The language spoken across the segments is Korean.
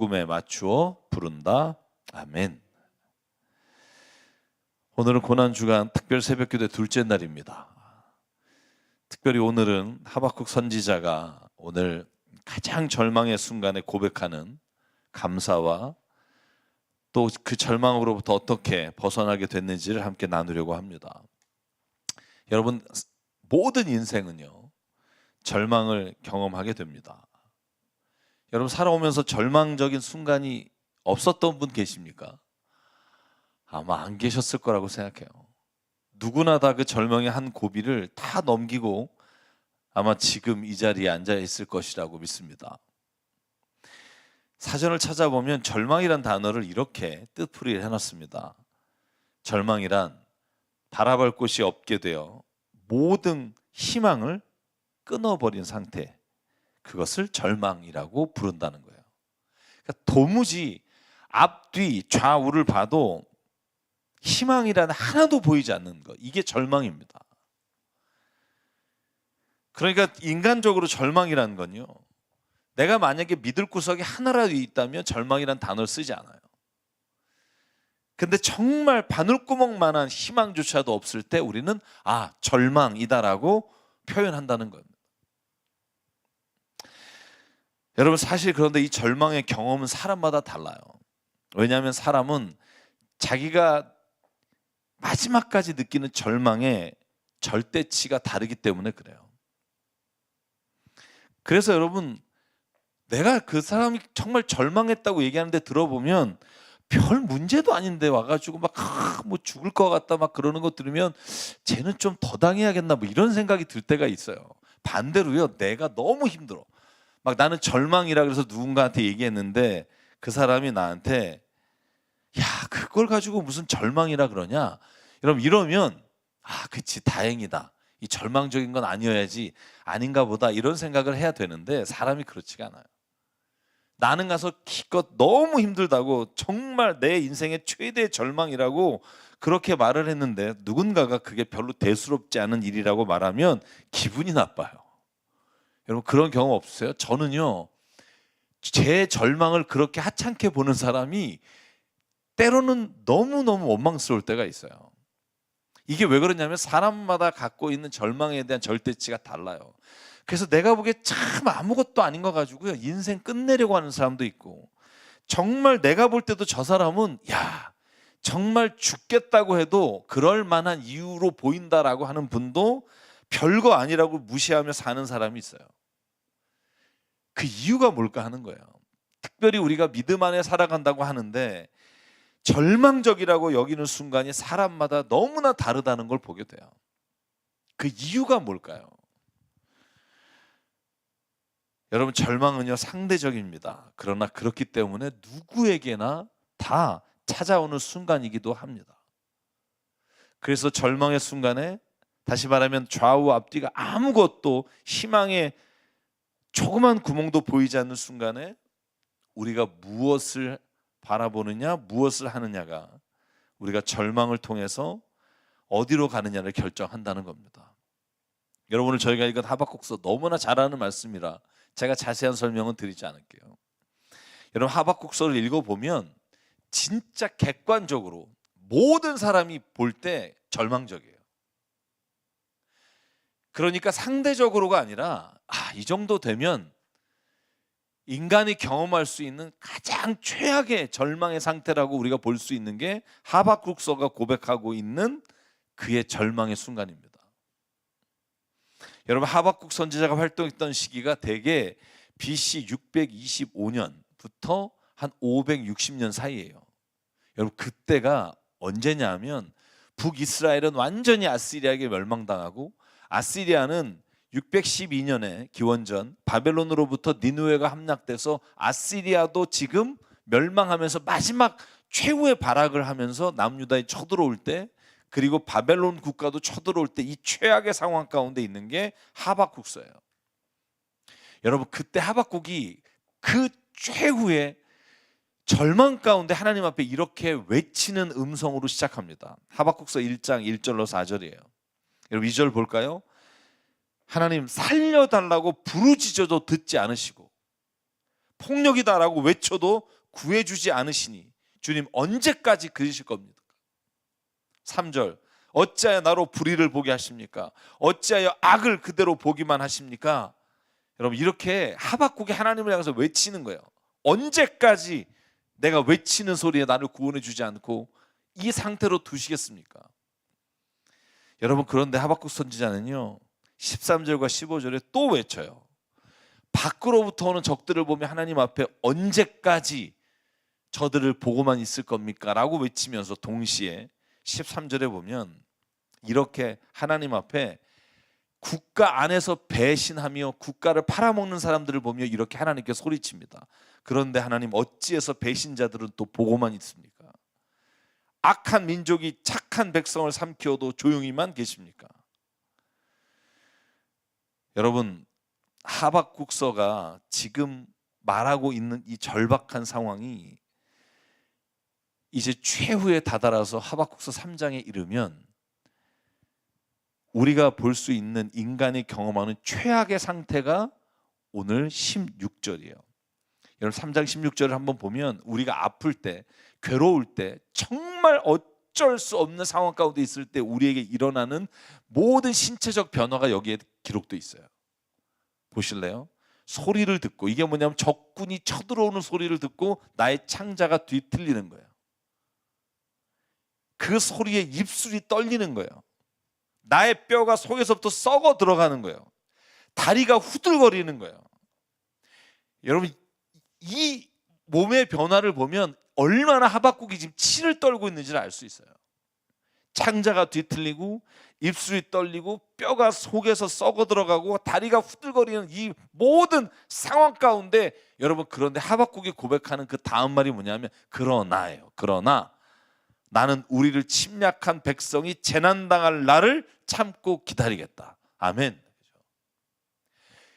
꿈에 맞추어 부른다. 아멘. 오늘은 고난주간 특별 새벽기도의 둘째 날입니다. 특별히 오늘은 하박국 선지자가 오늘 가장 절망의 순간에 고백하는 감사와 또 그 절망으로부터 어떻게 벗어나게 됐는지를 함께 나누려고 합니다. 여러분, 모든 인생은요, 절망을 경험하게 됩니다. 여러분, 살아오면서 절망적인 순간이 없었던 분 계십니까? 아마 안 계셨을 거라고 생각해요. 누구나 다 그 절망의 한 고비를 다 넘기고 아마 지금 이 자리에 앉아 있을 것이라고 믿습니다. 사전을 찾아보면 절망이란 단어를 이렇게 뜻풀이를 해놨습니다. 절망이란 바라볼 곳이 없게 되어 모든 희망을 끊어버린 상태, 그것을 절망이라고 부른다는 거예요. 그러니까 도무지 앞뒤 좌우를 봐도 희망이란 하나도 보이지 않는 것, 이게 절망입니다. 그러니까 인간적으로 절망이라는 건요, 내가 만약에 믿을 구석이 하나라도 있다면 절망이란 단어를 쓰지 않아요. 근데 정말 바늘구멍만한 희망조차도 없을 때 우리는 절망이다라고 표현한다는 겁니다. 여러분, 사실 그런데 이 절망의 경험은 사람마다 달라요. 왜냐하면 사람은 자기가 마지막까지 느끼는 절망의 절대치가 다르기 때문에 그래요. 그래서 여러분, 내가 그 사람이 정말 절망했다고 얘기하는데 들어보면 별 문제도 아닌데 와가지고 막 뭐 죽을 것 같다 막 그러는 거 들으면 쟤는 좀 더 당해야겠나 뭐 이런 생각이 들 때가 있어요. 반대로요, 내가 너무 힘들어, 막 나는 절망이라 그래서 누군가한테 얘기했는데 그 사람이 나한테 야, 그걸 가지고 무슨 절망이라 그러냐, 여러분, 이러면 그치, 다행이다, 이 절망적인 건 아니어야지, 아닌가 보다, 이런 생각을 해야 되는데 사람이 그렇지가 않아요. 나는 가서 기껏 너무 힘들다고 정말 내 인생의 최대의 절망이라고 그렇게 말을 했는데 누군가가 그게 별로 대수롭지 않은 일이라고 말하면 기분이 나빠요. 여러분, 그런 경험 없으세요? 저는요, 제 절망을 그렇게 하찮게 보는 사람이 때로는 너무너무 원망스러울 때가 있어요. 이게 왜 그러냐면 사람마다 갖고 있는 절망에 대한 절대치가 달라요. 그래서 내가 보기에 참 아무것도 아닌 거 가지고요, 인생 끝내려고 하는 사람도 있고, 정말 내가 볼 때도 저 사람은 정말 죽겠다고 해도 그럴 만한 이유로 보인다라고 하는 분도 별거 아니라고 무시하며 사는 사람이 있어요. 그 이유가 뭘까 하는 거예요. 특별히 우리가 믿음 안에 살아간다고 하는데 절망적이라고 여기는 순간이 사람마다 너무나 다르다는 걸 보게 돼요. 그 이유가 뭘까요? 여러분, 절망은요, 상대적입니다. 그러나 그렇기 때문에 누구에게나 다 찾아오는 순간이기도 합니다. 그래서 절망의 순간에, 다시 말하면 좌우 앞뒤가 아무것도 희망의 조그만 구멍도 보이지 않는 순간에 우리가 무엇을 바라보느냐, 무엇을 하느냐가 우리가 절망을 통해서 어디로 가느냐를 결정한다는 겁니다. 여러분, 오늘 저희가 읽은 하박국서 너무나 잘 아는 말씀이라 제가 자세한 설명은 드리지 않을게요. 여러분, 하박국서를 읽어보면 진짜 객관적으로 모든 사람이 볼 때 절망적이에요. 그러니까 상대적으로가 아니라 이 정도 되면 인간이 경험할 수 있는 가장 최악의 절망의 상태라고 우리가 볼 수 있는 게 하박국서가 고백하고 있는 그의 절망의 순간입니다. 여러분, 하박국 선지자가 활동했던 시기가 대개 BC 625년부터 한 560년 사이예요. 여러분, 그때가 언제냐 하면 북이스라엘은 완전히 아시리아에게 멸망당하고, 아시리아는 612년에 기원전 바벨론으로부터 니느웨가 함락돼서 아시리아도 지금 멸망하면서 마지막 최후의 발악을 하면서 남유다에 쳐들어올 때, 그리고 바벨론 국가도 쳐들어올 때 이 최악의 상황 가운데 있는 게 하박국서예요. 여러분, 그때 하박국이 그 최후의 절망 가운데 하나님 앞에 이렇게 외치는 음성으로 시작합니다. 하박국서 1장 1절로 4절이에요. 여러분, 2절 볼까요? 하나님, 살려달라고 부르짖어도 듣지 않으시고 폭력이다라고 외쳐도 구해주지 않으시니 주님 언제까지 그러실 겁니까? 3절 어찌하여 나로 불의를 보게 하십니까? 어찌하여 악을 그대로 보기만 하십니까? 여러분 이렇게 하박국이 하나님을 향해서 외치는 거예요. 언제까지 내가 외치는 소리에 나를 구원해 주지 않고 이 상태로 두시겠습니까? 여러분 그런데 하박국 선지자는요 13절과 15절에 또 외쳐요. 밖으로부터 오는 적들을 보며 하나님 앞에 언제까지 저들을 보고만 있을 겁니까? 라고 외치면서 동시에 13절에 보면 이렇게 하나님 앞에 국가 안에서 배신하며 국가를 팔아먹는 사람들을 보며 이렇게 하나님께 소리칩니다. 그런데 하나님 어찌해서 배신자들은 또 보고만 있습니까? 악한 민족이 착한 백성을 삼키어도 조용히만 계십니까? 여러분 하박국서가 지금 말하고 있는 이 절박한 상황이 이제 최후에 다다라서 하박국서 3장에 이르면 우리가 볼 수 있는 인간이 경험하는 최악의 상태가 오늘 16절이에요. 여러분 3장 16절을 한번 보면 우리가 아플 때, 괴로울 때, 정말 어쩔 수 없는 상황 가운데 있을 때 우리에게 일어나는 모든 신체적 변화가 여기에 기록되어 있어요. 보실래요? 소리를 듣고, 이게 뭐냐면 적군이 쳐들어오는 소리를 듣고 나의 창자가 뒤틀리는 거예요. 그 소리에 입술이 떨리는 거예요. 나의 뼈가 속에서부터 썩어 들어가는 거예요. 다리가 후들거리는 거예요. 여러분 이 몸의 변화를 보면 얼마나 하박국이 지금 치를 떨고 있는지를 알 수 있어요. 창자가 뒤틀리고 입술이 떨리고 뼈가 속에서 썩어 들어가고 다리가 후들거리는 이 모든 상황 가운데 여러분 그런데 하박국이 고백하는 그 다음 말이 뭐냐면 그러나예요. 그러나 나는 우리를 침략한 백성이 재난당할 날을 참고 기다리겠다. 아멘.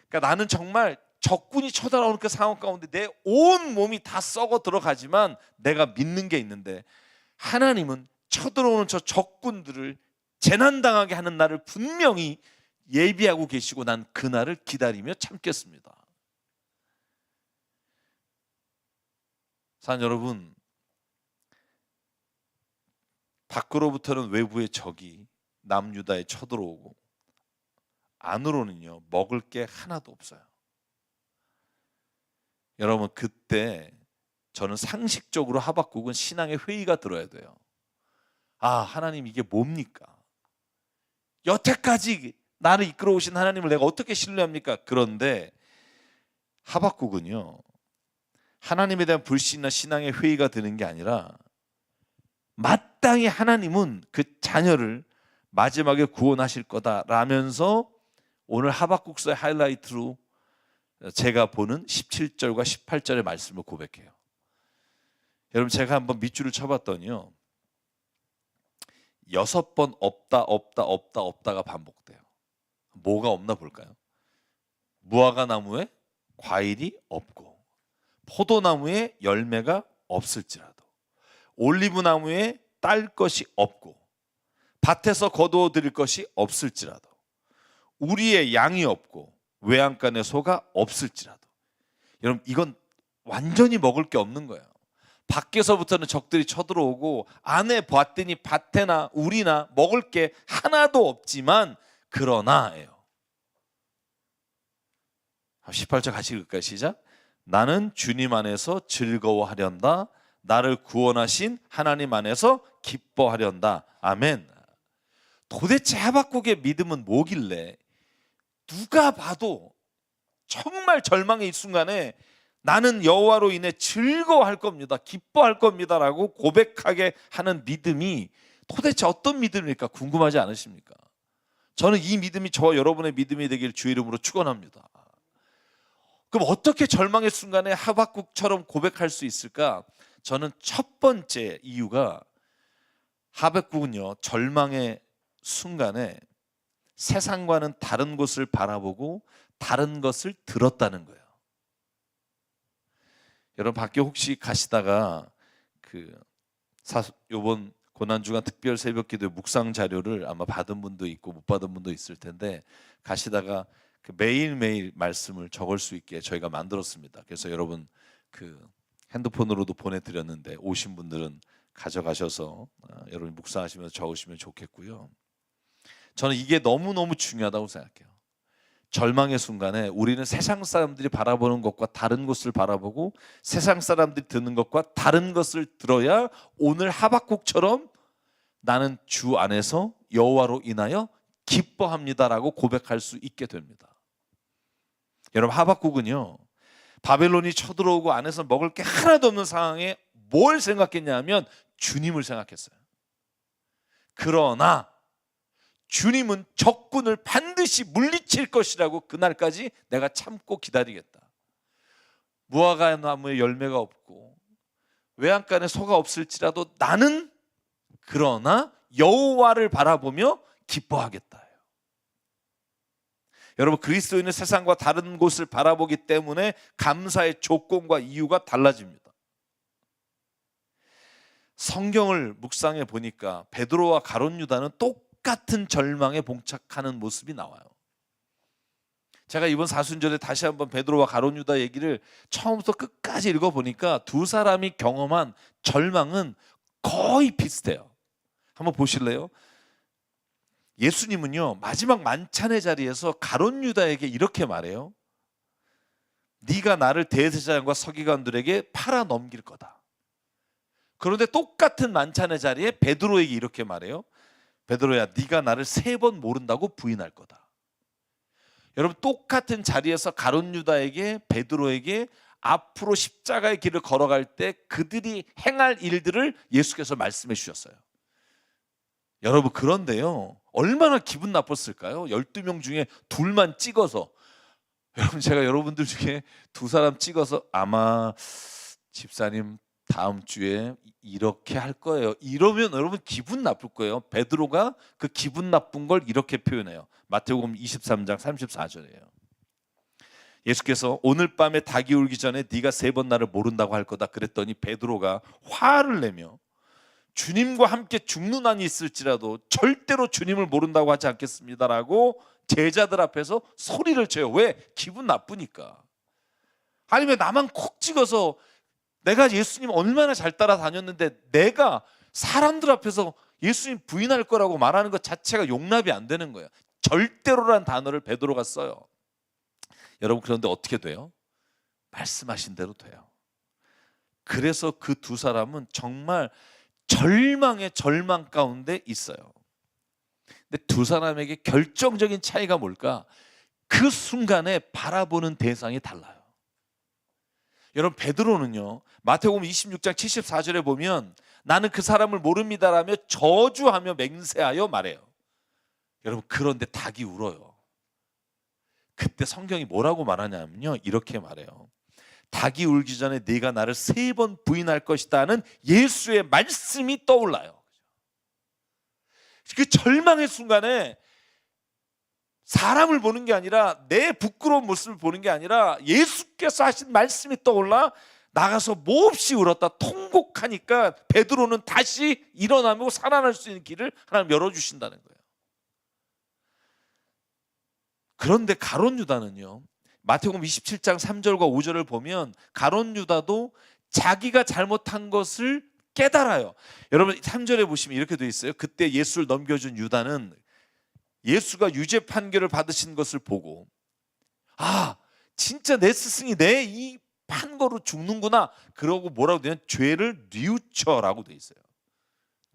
그러니까 나는 정말 적군이 쳐들어오는 그 상황 가운데 내 온 몸이 다 썩어 들어가지만 내가 믿는 게 있는데 하나님은 쳐들어오는 저 적군들을 재난당하게 하는 날을 분명히 예비하고 계시고 난 그 날을 기다리며 참겠습니다. 사랑하는 여러분, 밖으로부터는 외부의 적이 남유다에 쳐들어오고 안으로는요 먹을 게 하나도 없어요. 여러분 그때 저는 상식적으로 하박국은 신앙의 회의가 들어야 돼요. 아 하나님 이게 뭡니까? 여태까지 나를 이끌어 오신 하나님을 내가 어떻게 신뢰합니까? 그런데 하박국은요 하나님에 대한 불신이나 신앙의 회의가 드는 게 아니라 마땅히 하나님은 그 자녀를 마지막에 구원하실 거다라면서 오늘 하박국서의 하이라이트로 제가 보는 17절과 18절의 말씀을 고백해요. 여러분 제가 한번 밑줄을 쳐봤더니요 6번 없다가 반복돼요. 뭐가 없나 볼까요? 무화과 나무에 과일이 없고 포도나무에 열매가 없을지라도 올리브 나무에 딸 것이 없고 밭에서 거두어 드릴 것이 없을지라도 우리의 양이 없고 외양간에 소가 없을지라도 여러분 이건 완전히 먹을 게 없는 거예요. 밖에서부터는 적들이 쳐들어오고 안에 봤더니 밭에나 우리나 먹을 게 하나도 없지만 그러나예요. 18절 같이 읽을까요? 시작. 나는 주님 안에서 즐거워하련다. 나를 구원하신 하나님 안에서 기뻐하련다. 아멘. 도대체 하박국의 믿음은 뭐길래 누가 봐도 정말 절망의 이 순간에 나는 여호와로 인해 즐거워할 겁니다. 기뻐할 겁니다라고 고백하게 하는 믿음이 도대체 어떤 믿음일까 궁금하지 않으십니까? 저는 이 믿음이 저와 여러분의 믿음이 되길 주의 이름으로 축원합니다. 그럼 어떻게 절망의 순간에 하박국처럼 고백할 수 있을까? 저는 첫 번째 이유가 하박국은요 절망의 순간에 세상과는 다른 곳을 바라보고 다른 것을 들었다는 거예요. 여러분 밖에 혹시 가시다가 요번 고난주간 특별 새벽기도의 묵상 자료를 아마 받은 분도 있고 못 받은 분도 있을 텐데 가시다가 그 매일매일 말씀을 적을 수 있게 저희가 만들었습니다. 그래서 여러분 그 핸드폰으로도 보내드렸는데 오신 분들은 가져가셔서 여러분 묵상하시면서 적으시면 좋겠고요. 저는 이게 너무너무 중요하다고 생각해요. 절망의 순간에 우리는 세상 사람들이 바라보는 것과 다른 것을 바라보고 세상 사람들이 듣는 것과 다른 것을 들어야 오늘 하박국처럼 나는 주 안에서 여호와로 인하여 기뻐합니다라고 고백할 수 있게 됩니다. 여러분 하박국은요, 바벨론이 쳐들어오고 안에서 먹을 게 하나도 없는 상황에 뭘 생각했냐면 주님을 생각했어요. 그러나 주님은 적군을 반드시 물리칠 것이라고 그날까지 내가 참고 기다리겠다. 무화과 나무에 열매가 없고 외양간에 소가 없을지라도 나는 그러나 여호와를 바라보며 기뻐하겠다. 여러분 그리스도인은 세상과 다른 곳을 바라보기 때문에 감사의 조건과 이유가 달라집니다. 성경을 묵상해 보니까 베드로와 가룟 유다는 똑같은 절망에 봉착하는 모습이 나와요. 제가 이번 사순절에 다시 한번 베드로와 가룟 유다 얘기를 처음부터 끝까지 읽어보니까 두 사람이 경험한 절망은 거의 비슷해요. 한번 보실래요? 예수님은요 마지막 만찬의 자리에서 가룟 유다에게 이렇게 말해요. 네가 나를 대제사장과 서기관들에게 팔아 넘길 거다. 그런데 똑같은 만찬의 자리에 베드로에게 이렇게 말해요. 베드로야, 네가 나를 3번 모른다고 부인할 거다. 여러분 똑같은 자리에서 가룟 유다에게 베드로에게 앞으로 십자가의 길을 걸어갈 때 그들이 행할 일들을 예수께서 말씀해 주셨어요. 여러분 그런데요 얼마나 기분 나빴을까요? 12명 중에 둘만 찍어서. 여러분 제가 여러분들 중에 2사람 찍어서 아마 집사님 다음 주에 이렇게 할 거예요 이러면 여러분 기분 나쁠 거예요. 베드로가 그 기분 나쁜 걸 이렇게 표현해요. 마태복음 23장 34절이에요. 예수께서 오늘 밤에 닭이 울기 전에 네가 3번 나를 모른다고 할 거다 그랬더니 베드로가 화를 내며 주님과 함께 죽는 한이 있을지라도 절대로 주님을 모른다고 하지 않겠습니다라고 제자들 앞에서 소리를 쳐요. 왜? 기분 나쁘니까. 아니 왜 나만 콕 찍어서 내가 예수님 얼마나 잘 따라다녔는데 내가 사람들 앞에서 예수님 부인할 거라고 말하는 것 자체가 용납이 안 되는 거예요. 절대로란 단어를 베드로가 써요. 여러분 그런데 어떻게 돼요? 말씀하신 대로 돼요. 그래서 그 2사람은 정말 절망의 절망 가운데 있어요. 근데 2사람에게 결정적인 차이가 뭘까? 그 순간에 바라보는 대상이 달라요. 여러분 베드로는요 마태복음 26장 74절에 보면 나는 그 사람을 모릅니다라며 저주하며 맹세하여 말해요. 여러분 그런데 닭이 울어요. 그때 성경이 뭐라고 말하냐면요 이렇게 말해요. 닭이 울기 전에 네가 나를 3번 부인할 것이다는 예수의 말씀이 떠올라요. 그 절망의 순간에 사람을 보는 게 아니라 내 부끄러운 모습을 보는 게 아니라 예수께서 하신 말씀이 떠올라 나가서 몹시 울었다. 통곡하니까 베드로는 다시 일어나고 살아날 수 있는 길을 하나님 열어주신다는 거예요. 그런데 가룟 유다는요 마태복음 27장 3절과 5절을 보면 가룟 유다도 자기가 잘못한 것을 깨달아요. 여러분 3절에 보시면 이렇게 되어 있어요. 그때 예수를 넘겨준 유다는 예수가 유죄 판결을 받으신 것을 보고 아 진짜 내 스승이 내 이 판거로 죽는구나. 그러고 뭐라고 되냐면 죄를 뉘우쳐라고 되어 있어요.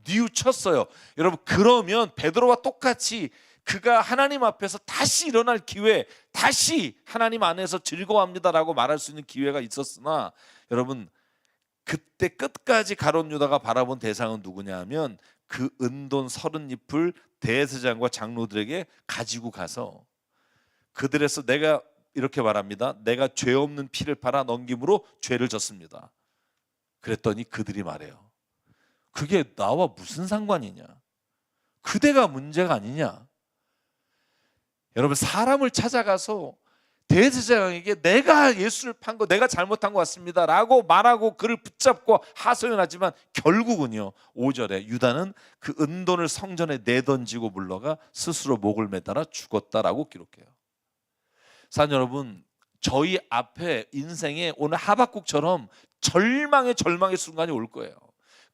뉘우쳤어요. 여러분 그러면 베드로와 똑같이 그가 하나님 앞에서 다시 일어날 기회, 다시 하나님 안에서 즐거워합니다라고 말할 수 있는 기회가 있었으나 여러분 그때 끝까지 가룟 유다가 바라본 대상은 누구냐 하면 그 은돈 30잎을 대제사장과 장로들에게 가지고 가서 그들에서 내가 이렇게 말합니다. 내가 죄 없는 피를 팔아 넘김으로 죄를 졌습니다. 그랬더니 그들이 말해요. 그게 나와 무슨 상관이냐? 그대가 문제가 아니냐? 여러분 사람을 찾아가서 대제사장에게 내가 예수를 판 거 내가 잘못한 것 같습니다 라고 말하고 그를 붙잡고 하소연하지만 결국은요 5절에 유다는 그 은돈을 성전에 내던지고 물러가 스스로 목을 매달아 죽었다라고 기록해요. 사는 여러분, 저희 앞에 인생에 오늘 하박국처럼 절망의 순간이 올 거예요.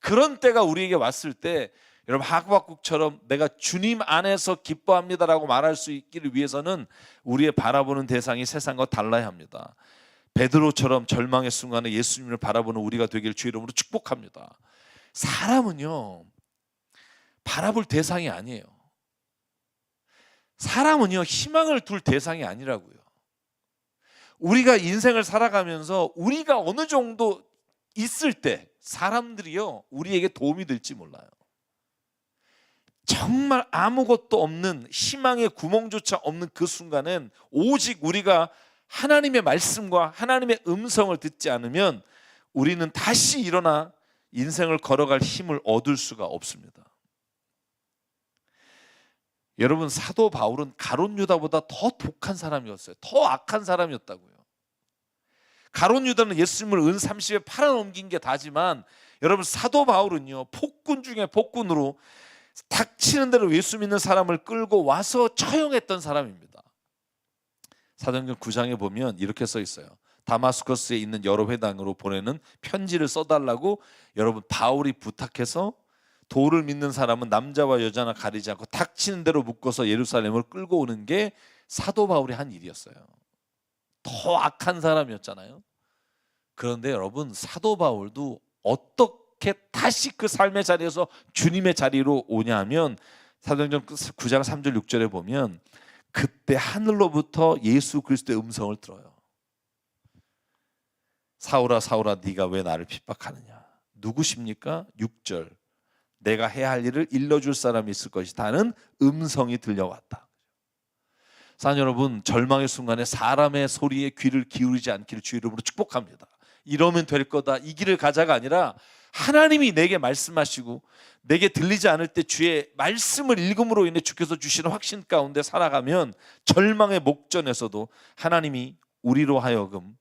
그런 때가 우리에게 왔을 때 여러분, 하박국처럼 내가 주님 안에서 기뻐합니다라고 말할 수 있기를 위해서는 우리의 바라보는 대상이 세상과 달라야 합니다. 베드로처럼 절망의 순간에 예수님을 바라보는 우리가 되기를 주의 이름으로 축복합니다. 사람은요, 바라볼 대상이 아니에요. 사람은요, 희망을 둘 대상이 아니라고요. 우리가 인생을 살아가면서 우리가 어느 정도 있을 때 사람들이요, 우리에게 도움이 될지 몰라요. 정말 아무것도 없는, 희망의 구멍조차 없는 그 순간엔 오직 우리가 하나님의 말씀과 하나님의 음성을 듣지 않으면 우리는 다시 일어나 인생을 걸어갈 힘을 얻을 수가 없습니다. 여러분, 사도 바울은 가룟 유다보다 더 독한 사람이었어요. 더 악한 사람이었다고요. 가룟 유다는 예수님을 은 30에 팔아넘긴 게 다지만 여러분, 사도 바울은요, 폭군 중에 폭군으로 닥치는 대로 예수 믿는 사람을 끌고 와서 처형했던 사람입니다. 사도행전 9장에 보면 이렇게 써 있어요. 다마스커스에 있는 여러 회당으로 보내는 편지를 써달라고 여러분, 바울이 부탁해서 도를 믿는 사람은 남자와 여자나 가리지 않고 닥치는 대로 묶어서 예루살렘을 끌고 오는 게 사도 바울이 한 일이었어요. 더 악한 사람이었잖아요. 그런데 여러분, 사도 바울도 어떻게 다시 그 삶의 자리에서 주님의 자리로 오냐면 사도행전 9장 3절 6절에 보면 그때 하늘로부터 예수 그리스도의 음성을 들어요. 사울아 사울아 네가 왜 나를 핍박하느냐. 누구십니까? 6절. 내가 해야 할 일을 일러줄 사람이 있을 것이다 하는 음성이 들려왔다. 사랑 여러분, 절망의 순간에 사람의 소리에 귀를 기울이지 않기를 주의 이름으로 축복합니다. 이러면 될 거다, 이 길을 가자가 아니라 하나님이 내게 말씀하시고 내게 들리지 않을 때 주의 말씀을 읽음으로 인해 주께서 주시는 확신 가운데 살아가면 절망의 목전에서도 하나님이 우리로 하여금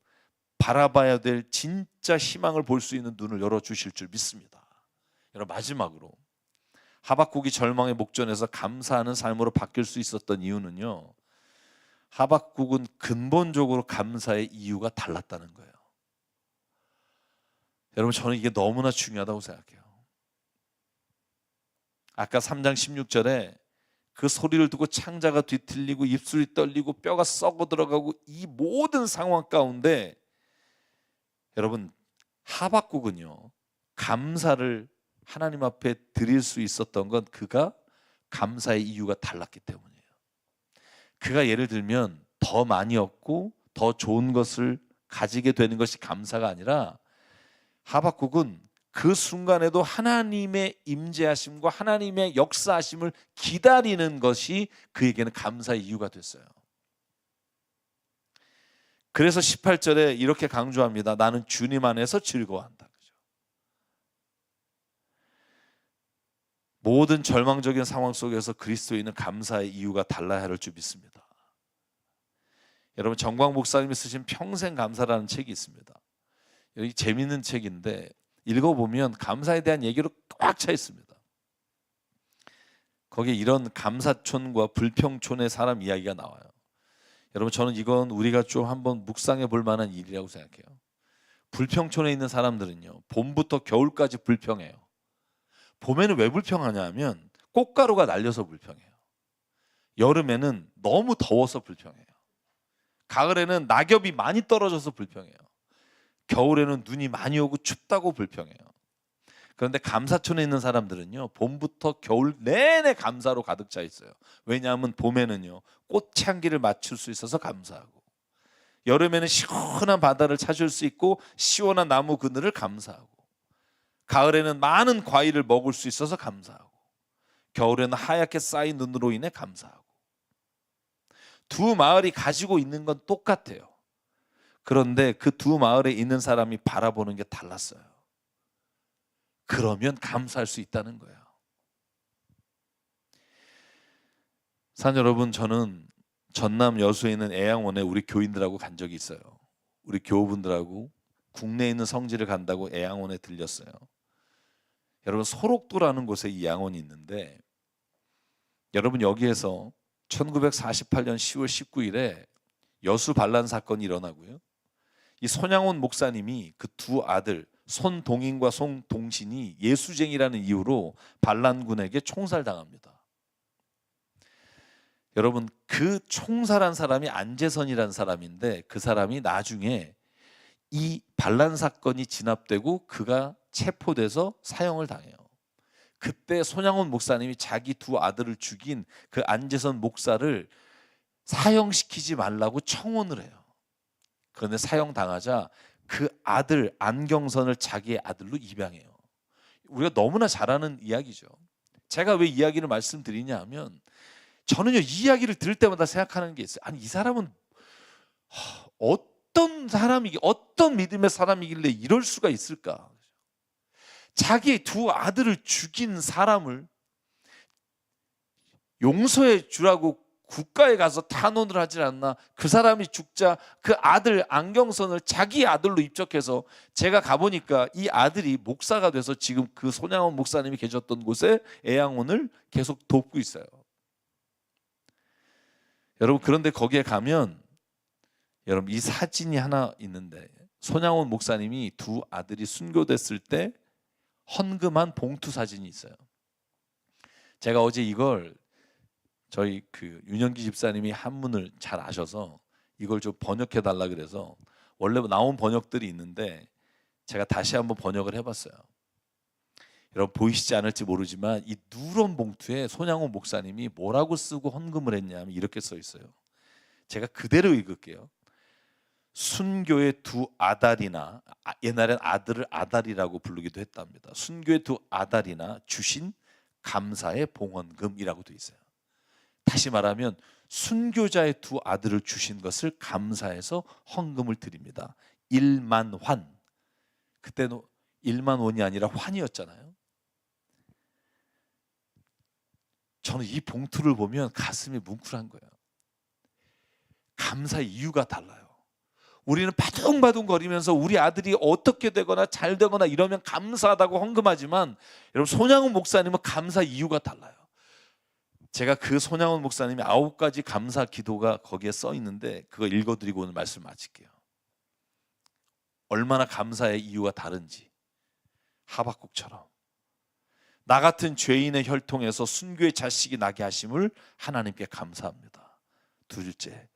바라봐야 될 진짜 희망을 볼 수 있는 눈을 열어주실 줄 믿습니다. 여러분, 마지막으로 하박국이 절망의 목전에서 감사하는 삶으로 바뀔 수 있었던 이유는요, 하박국은 근본적으로 감사의 이유가 달랐다는 거예요. 여러분, 저는 이게 너무나 중요하다고 생각해요. 아까 3장 16절에 그 소리를 듣고 창자가 뒤틀리고 입술이 떨리고 뼈가 썩어 들어가고 이 모든 상황 가운데 여러분, 하박국은요, 감사를 하나님 앞에 드릴 수 있었던 건 그가 감사의 이유가 달랐기 때문이에요. 그가 예를 들면 더 많이 얻고 더 좋은 것을 가지게 되는 것이 감사가 아니라 하박국은 그 순간에도 하나님의 임재하심과 하나님의 역사하심을 기다리는 것이 그에게는 감사의 이유가 됐어요. 그래서 18절에 이렇게 강조합니다. 나는 주님 안에서 즐거워한다. 모든 절망적인 상황 속에서 그리스도인은 감사의 이유가 달라야 할 줄 믿습니다. 여러분, 정광 목사님이 쓰신 평생 감사라는 책이 있습니다. 여기 재밌는 책인데 읽어보면 감사에 대한 얘기로 꽉 차 있습니다. 거기에 이런 감사촌과 불평촌의 사람 이야기가 나와요. 여러분, 저는 이건 우리가 좀 한번 묵상해 볼 만한 일이라고 생각해요. 불평촌에 있는 사람들은요, 봄부터 겨울까지 불평해요. 봄에는 왜 불평하냐 하면 꽃가루가 날려서 불평해요. 여름에는 너무 더워서 불평해요. 가을에는 낙엽이 많이 떨어져서 불평해요. 겨울에는 눈이 많이 오고 춥다고 불평해요. 그런데 감사촌에 있는 사람들은요, 봄부터 겨울 내내 감사로 가득 차 있어요. 왜냐하면 봄에는요, 꽃향기를 맡을 수 있어서 감사하고, 여름에는 시원한 바다를 찾을 수 있고 시원한 나무 그늘을 감사하고, 가을에는 많은 과일을 먹을 수 있어서 감사하고, 겨울에는 하얗게 쌓인 눈으로 인해 감사하고. 두 마을이 가지고 있는 건 똑같아요. 그런데 그 두 마을에 있는 사람이 바라보는 게 달랐어요. 그러면 감사할 수 있다는 거예요. 산 여러분, 저는 전남 여수에 있는 애양원에 우리 교인들하고 간 적이 있어요. 우리 교우분들하고 국내에 있는 성지를 간다고 애양원에 들렸어요. 여러분, 소록도라는 곳에 이 양원이 있는데, 여러분, 여기에서 1948년 10월 19일에 여수 반란 사건이 일어나고요. 이 손양원 목사님이 그 두 아들 손동인과 손동신이 예수쟁이라는 이유로 반란군에게 총살당합니다. 여러분, 그 총살한 사람이 안재선이라는 사람인데 그 사람이 나중에 이 반란 사건이 진압되고 그가 체포돼서 사형을 당해요. 그때 손양원 목사님이 자기 두 아들을 죽인 그 안재선 목사를 사형시키지 말라고 청혼을 해요. 그런데 사형당하자 그 아들 안경선을 자기의 아들로 입양해요. 우리가 너무나 잘 아는 이야기죠. 제가 왜 이야기를 말씀드리냐 하면 저는요, 이 이야기를 들을 때마다 생각하는 게 있어요. 아니, 이 사람은 어떤 믿음의 사람이길래 이럴 수가 있을까? 자기 두 아들을 죽인 사람을 용서해 주라고 국가에 가서 탄원을 하지 않나? 그 사람이 죽자 그 아들 안경선을 자기 아들로 입적해서, 제가 가보니까 이 아들이 목사가 돼서 지금 그 손양원 목사님이 계셨던 곳에 애양원을 계속 돕고 있어요. 여러분, 그런데 거기에 가면 여러분 이 사진이 하나 있는데, 손양원 목사님이 두 아들이 순교됐을 때 헌금한 봉투 사진이 있어요. 제가 어제 이걸 저희 그 윤영기 집사님이 한문을 잘 아셔서 이걸 좀 번역해 달라 그래서 원래 나온 번역들이 있는데 제가 다시 한번 번역을 해봤어요. 여러분 보이시지 않을지 모르지만 이 누런 봉투에 손양원 목사님이 뭐라고 쓰고 헌금을 했냐면 이렇게 써 있어요. 제가 그대로 읽을게요. 순교의 두 아달이나, 옛날엔 아들을 아달이라고 부르기도 했답니다. 순교의 두 아달이나 주신 감사의 봉헌금이라고 되어 있어요. 다시 말하면 순교자의 두 아들을 주신 것을 감사해서 헌금을 드립니다. 1만 환. 그때는 1만 원이 아니라 환이었잖아요. 저는 이 봉투를 보면 가슴이 뭉클한 거예요. 감사의 이유가 달라요. 우리는 바둥바둥 거리면서 우리 아들이 어떻게 되거나 잘 되거나 이러면 감사하다고 헌금하지만, 여러분 손양원 목사님은 감사 이유가 달라요. 제가 그 손양원 목사님이 9가지 감사 기도가 거기에 써 있는데 그거 읽어드리고 오늘 말씀 마칠게요. 얼마나 감사의 이유가 다른지. 하박국처럼 나 같은 죄인의 혈통에서 순교의 자식이 나게 하심을 하나님께 감사합니다. 둘째,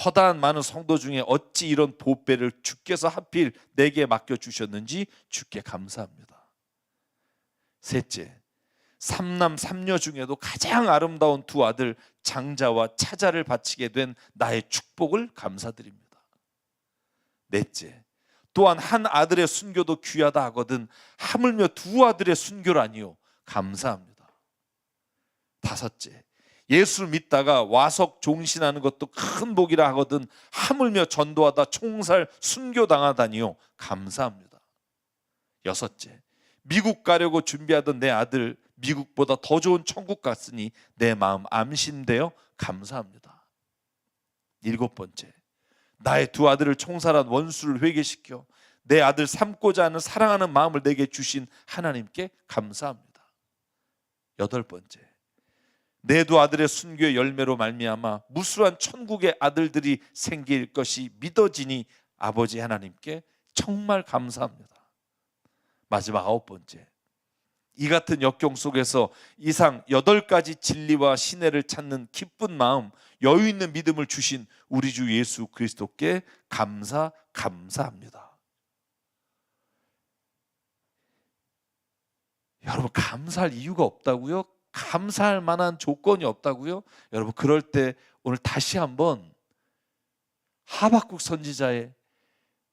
허다한 많은 성도 중에 어찌 이런 보배를 주께서 하필 내게 맡겨주셨는지 주께 감사합니다. 셋째, 삼남 삼녀 중에도 가장 아름다운 두 아들 장자와 차자를 바치게 된 나의 축복을 감사드립니다. 넷째, 또한 한 아들의 순교도 귀하다 하거든 하물며 두 아들의 순교라니요 감사합니다. 다섯째, 예수를 믿다가 와석 종신하는 것도 큰 복이라 하거든 하물며 전도하다 총살 순교당하다니요 감사합니다. 여섯째, 미국 가려고 준비하던 내 아들 미국보다 더 좋은 천국 갔으니 내 마음 안심되어 감사합니다. 일곱 번째, 나의 두 아들을 총살한 원수를 회개시켜 내 아들 삼고자 하는 사랑하는 마음을 내게 주신 하나님께 감사합니다. 여덟 번째, 내 두 아들의 순교의 열매로 말미암아 무수한 천국의 아들들이 생길 것이 믿어지니 아버지 하나님께 정말 감사합니다. 마지막 아홉 번째, 이 같은 역경 속에서 이상 8가지 진리와 신뢰를 찾는 기쁜 마음, 여유 있는 믿음을 주신 우리 주 예수 그리스도께 감사합니다. 여러분, 감사할 이유가 없다고요? 감사할 만한 조건이 없다고요? 여러분, 그럴 때 오늘 다시 한번 하박국 선지자의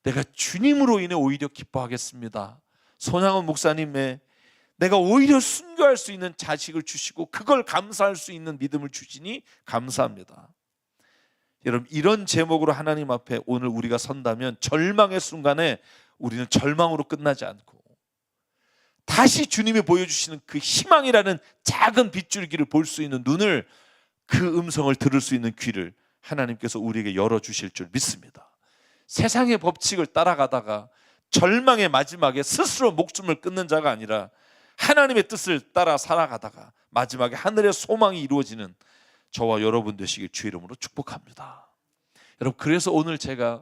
내가 주님으로 인해 오히려 기뻐하겠습니다, 손양원 목사님의 내가 오히려 순교할 수 있는 자식을 주시고 그걸 감사할 수 있는 믿음을 주시니 감사합니다. 여러분, 이런 제목으로 하나님 앞에 오늘 우리가 선다면 절망의 순간에 우리는 절망으로 끝나지 않고 다시 주님이 보여주시는 그 희망이라는 작은 빗줄기를 볼 수 있는 눈을, 그 음성을 들을 수 있는 귀를 하나님께서 우리에게 열어주실 줄 믿습니다. 세상의 법칙을 따라가다가 절망의 마지막에 스스로 목숨을 끊는 자가 아니라 하나님의 뜻을 따라 살아가다가 마지막에 하늘의 소망이 이루어지는 저와 여러분 되시길 주의 이름으로 축복합니다. 여러분 그래서 오늘 제가